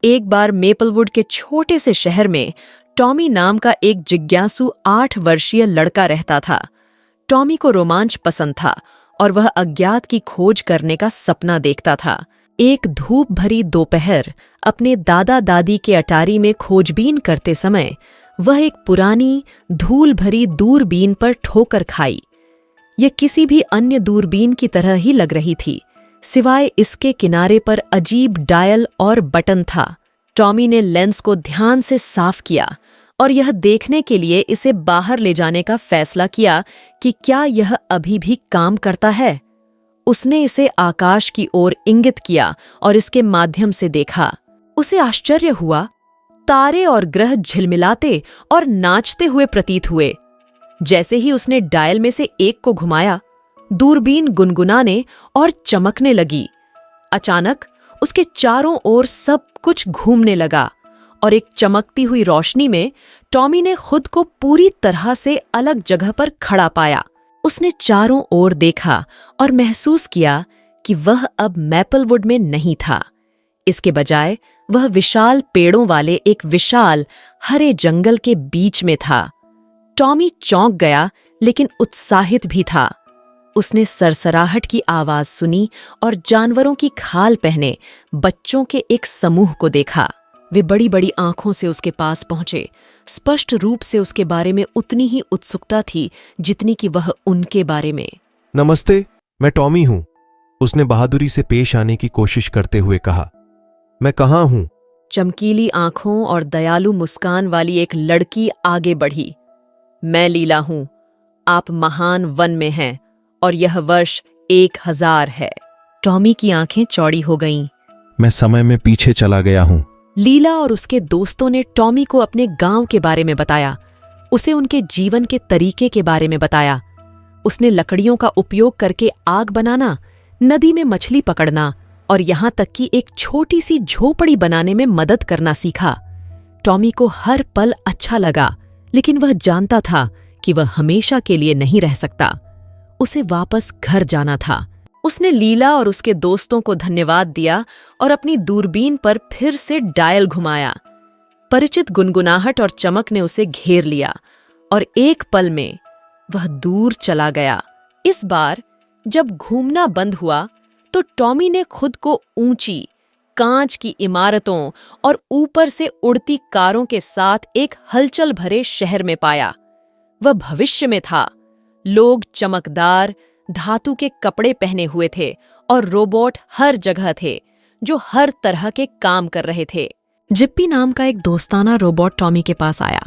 एक बार मेपलवुड के छोटे से शहर में टॉमी नाम का एक जिज्ञासु 8 वर्षीय लड़का रहता था। टॉमी को रोमांच पसंद था और वह अज्ञात की खोज करने का सपना देखता था। एक धूप भरी दोपहर अपने दादा दादी के अटारी में खोजबीन करते समय वह एक पुरानी धूल भरी दूरबीन पर ठोकर खाई। यह किसी भी अन्य दूरबीन की तरह ही लग रही थी, सिवाय इसके किनारे पर अजीब डायल और बटन था। टॉमी ने लेंस को ध्यान से साफ किया और यह देखने के लिए इसे बाहर ले जाने का फैसला किया कि क्या यह अभी भी काम करता है। उसने इसे आकाश की ओर इंगित किया और इसके माध्यम से देखा। उसे आश्चर्य हुआ। तारे और ग्रह झिलमिलाते और नाचते हुए प्रतीत हुए। जैसे ही उसने डायल में से एक को घुमाया, दूरबीन गुनगुनाने और चमकने लगी। अचानक उसके चारों ओर सब कुछ घूमने लगा और एक चमकती हुई रोशनी में टॉमी ने खुद को पूरी तरह से अलग जगह पर खड़ा पाया। उसने चारों ओर देखा और महसूस किया कि वह अब मैपलवुड में नहीं था। इसके बजाय वह विशाल पेड़ों वाले एक विशाल हरे जंगल के बीच में था। टॉमी चौंक गया, लेकिन उत्साहित भी था। उसने सरसराहट की आवाज सुनी और जानवरों की खाल पहने बच्चों के एक समूह को देखा। वे बड़ी बड़ी आंखों से उसके पास पहुंचे। स्पष्ट रूप से उसके बारे में उतनी ही उत्सुकता थी जितनी कि वह उनके बारे में। नमस्ते, मैं टॉमी हूं, उसने बहादुरी से पेश आने की कोशिश करते हुए कहा। मैं कहाँ हूं? चमकीली आंखों और दयालु मुस्कान वाली एक लड़की आगे बढ़ी। मैं लीला हूं, आप महान वन में हैं और यह वर्ष 1000 है। टॉमी की आंखें चौड़ी हो गईं। मैं समय में पीछे चला गया हूं। लीला और उसके दोस्तों ने टॉमी को अपने गांव के बारे में बताया। उसे उनके जीवन के तरीके के बारे में बताया। उसने लकड़ियों का उपयोग करके आग बनाना, नदी में मछली पकड़ना और यहां तक कि एक छोटी सी झोपड़ी बनाने में मदद करना सीखा। टॉमी को हर पल अच्छा लगा, लेकिन वह जानता था कि वह हमेशा के लिए नहीं रह सकता। उसे वापस घर जाना था। उसने लीला और उसके दोस्तों को धन्यवाद दिया और अपनी दूरबीन पर फिर से डायल घुमाया। परिचित गुनगुनाहट और चमक ने उसे घेर लिया और एक पल में वह दूर चला गया। इस बार जब घूमना बंद हुआ तो टॉमी ने खुद को ऊंची, कांच की इमारतों और ऊपर से उड़ती कारों के साथ एक हलचल भरे शहर में पाया। वह भविष्य में था। लोग चमकदार धातु के कपड़े पहने हुए थे और रोबोट हर जगह थे जो हर तरह के काम कर रहे थे। जिप्पी नाम का एक दोस्ताना रोबोट टॉमी के पास आया।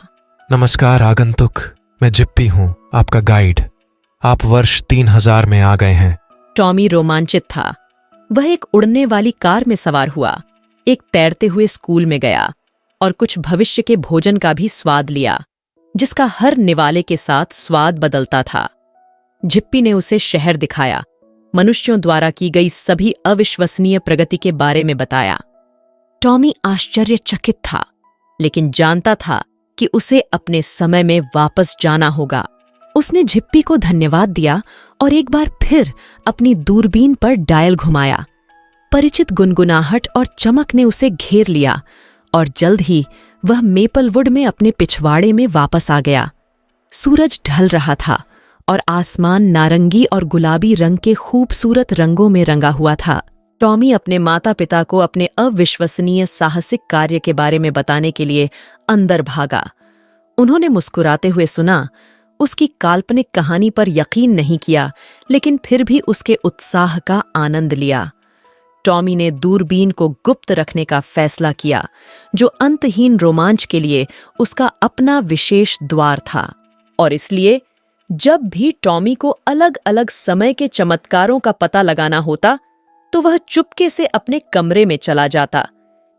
नमस्कार आगंतुक, मैं जिप्पी हूं, आपका गाइड। आप वर्ष 3000 में आ गए हैं। टॉमी रोमांचित था। वह एक उड़ने वाली कार में सवार हुआ, एक तैरते हुए स्कूल में गया और कुछ भविष्य के भोजन का भी स्वाद लिया, जिसका हर निवाले के साथ स्वाद बदलता था। जिप्पी ने उसे शहर दिखाया, मनुष्यों द्वारा की गई सभी अविश्वसनीय प्रगति के बारे में बताया। टॉमी आश्चर्यचकित था, लेकिन जानता था कि उसे अपने समय में वापस जाना होगा। उसने जिप्पी को धन्यवाद दिया और एक बार फिर अपनी दूरबीन पर डायल घुमाया। परिचित गुनगुनाहट और चमक ने उसे घेर लिया और जल्द ही वह मेपलवुड में अपने पिछवाड़े में वापस आ गया। सूरज ढल रहा था और आसमान नारंगी और गुलाबी रंग के खूबसूरत रंगों में रंगा हुआ था। टॉमी अपने माता पिता को अपने अविश्वसनीय साहसिक कार्य के बारे में बताने के लिए अंदर भागा। उन्होंने मुस्कुराते हुए सुना। उसकी काल्पनिक कहानी पर यकीन नहीं किया, लेकिन फिर भी उसके उत्साह का आनंद लिया। टॉमी ने दूरबीन को गुप्त रखने का फैसला किया, जो अंतहीन रोमांच के लिए उसका अपना विशेष द्वार था। और इसलिए जब भी टॉमी को अलग अलग समय के चमत्कारों का पता लगाना होता, तो वह चुपके से अपने कमरे में चला जाता,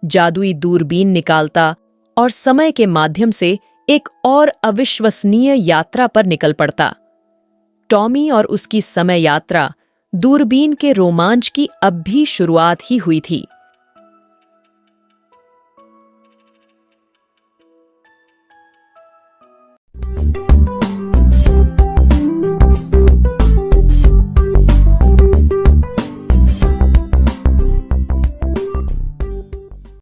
जादुई दूरबीन निकालता और समय के माध्यम से एक और अविश्वसनीय यात्रा पर निकल पड़ता। टॉमी और उसकी समय यात्रा दूरबीन के रोमांच की अब भी शुरुआत ही हुई थी।